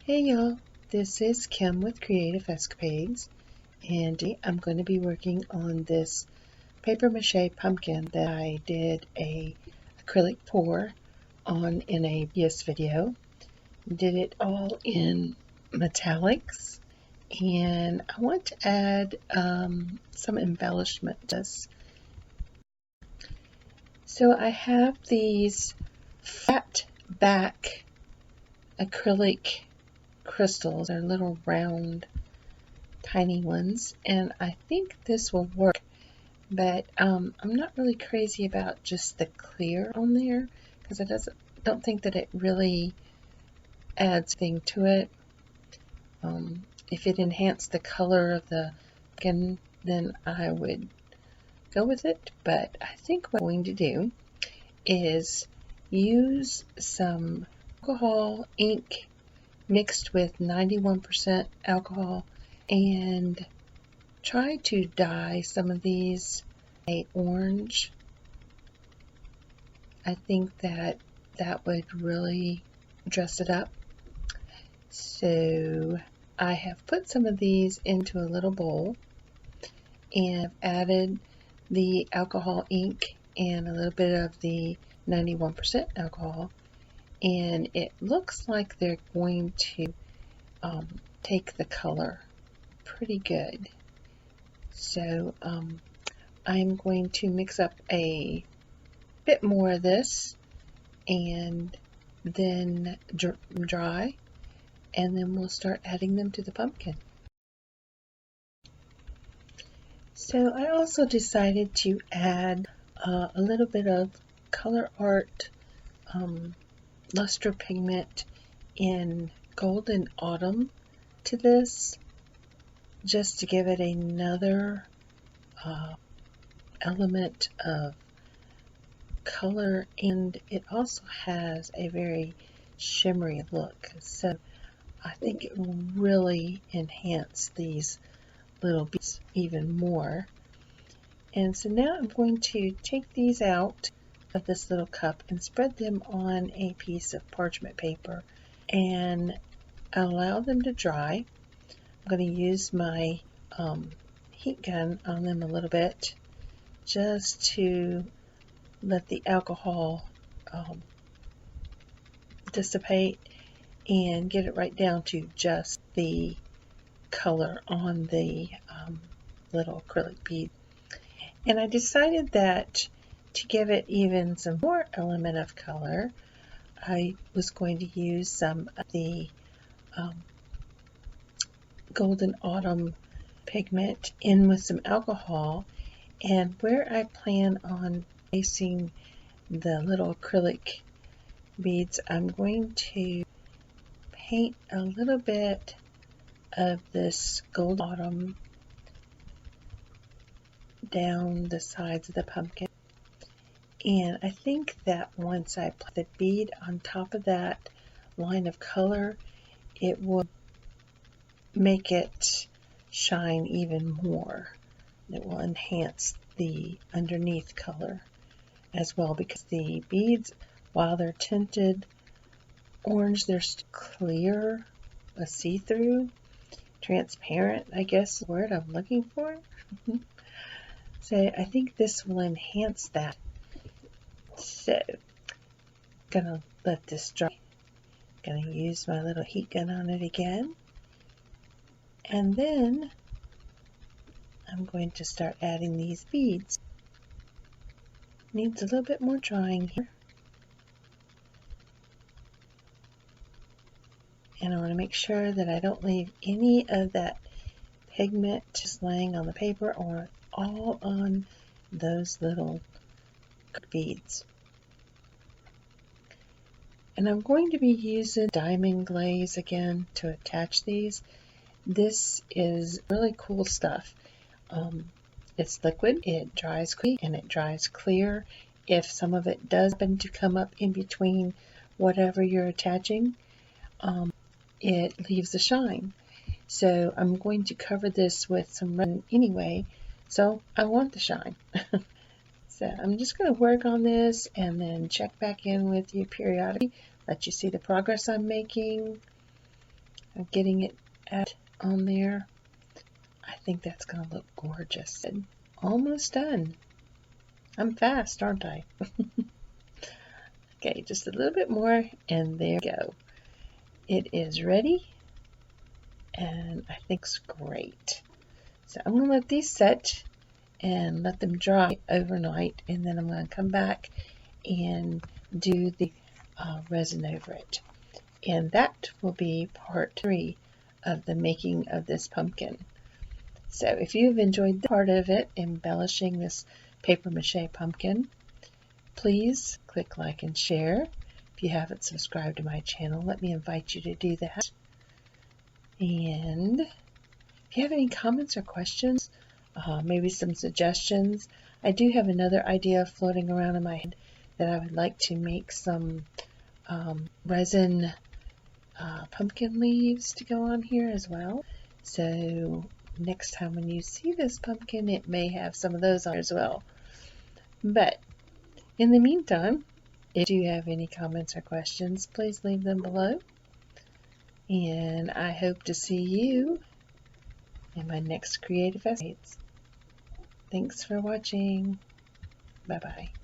Hey y'all, this is Kim with Creative Escapades, and today I'm going to be working on this paper mache pumpkin that I did a acrylic pour on in a previous video. Did it all in metallics, and I want to add some embellishment to this. So I have these flat back acrylic crystals. They're little round tiny ones, and I think this will work, but I'm not really crazy about just the clear on there because don't think that it really adds anything to it. If it enhanced the color of the pumpkin, then I would go with it, but I think what I'm going to do is use some alcohol ink mixed with 91% alcohol and try to dye some of these a orange. I think that would really dress it up. So I have put some of these into a little bowl and added the alcohol ink and a little bit of the 91% alcohol, and it looks like they're going to take the color pretty good. So I'm going to mix up a bit more of this and then dry, and then we'll start adding them to the pumpkin. So I also decided to add a little bit of Colour Arte luster pigment in Golden Autumn to this, just to give it another element of color, and it also has a very shimmery look, so I think it will really enhance these little beads even more. And so now I'm going to take these out of this little cup and spread them on a piece of parchment paper and allow them to dry. I'm going to use my heat gun on them a little bit just to let the alcohol dissipate and get it right down to just the color on the little acrylic bead. And I decided that to give it even some more element of color, I was going to use some of the Golden Autumn pigment in with some alcohol, and where I plan on placing the little acrylic beads, I'm going to paint a little bit of this Golden Autumn down the sides of the pumpkin. And I think that once I put the bead on top of that line of color, it will make it shine even more. It will enhance the underneath color as well, because the beads, while they're tinted orange, they're clear, a see-through, transparent, I guess is the word I'm looking for. So I think this will enhance that. So I'm gonna let this dry. Gonna use my little heat gun on it again, and then I'm going to start adding these beads. Needs a little bit more drying here, and I want to make sure that I don't leave any of that pigment just laying on the paper or all on those little beads. And I'm going to be using diamond glaze again to attach these. This is really cool stuff. It's liquid, it dries quickly, and it dries clear. If some of it does happen to come up in between whatever you're attaching, it leaves a shine. So I'm going to cover this with some resin anyway, so I want the shine. So I'm just going to work on this and then check back in with you periodically, let you see the progress I'm making, of getting it on there. I think that's going to look gorgeous. Almost done. I'm fast, aren't I? Okay, just a little bit more, and there we go. It is ready, and I think it's great. So I'm going to let these set and let them dry overnight, and then I'm going to come back and do the resin over it. And that will be part 3 of the making of this pumpkin. So if you've enjoyed the part of it, embellishing this paper mache pumpkin, please click like and share. If you haven't subscribed to my channel, let me invite you to do that. And if you have any comments or questions, maybe some suggestions, I do have another idea floating around in my head that I would like to make some resin pumpkin leaves to go on here as well. So next time when you see this pumpkin, it may have some of those on as well. But in the meantime, if you have any comments or questions, please leave them below. And I hope to see you in my next creative essays. Thanks for watching. Bye-bye.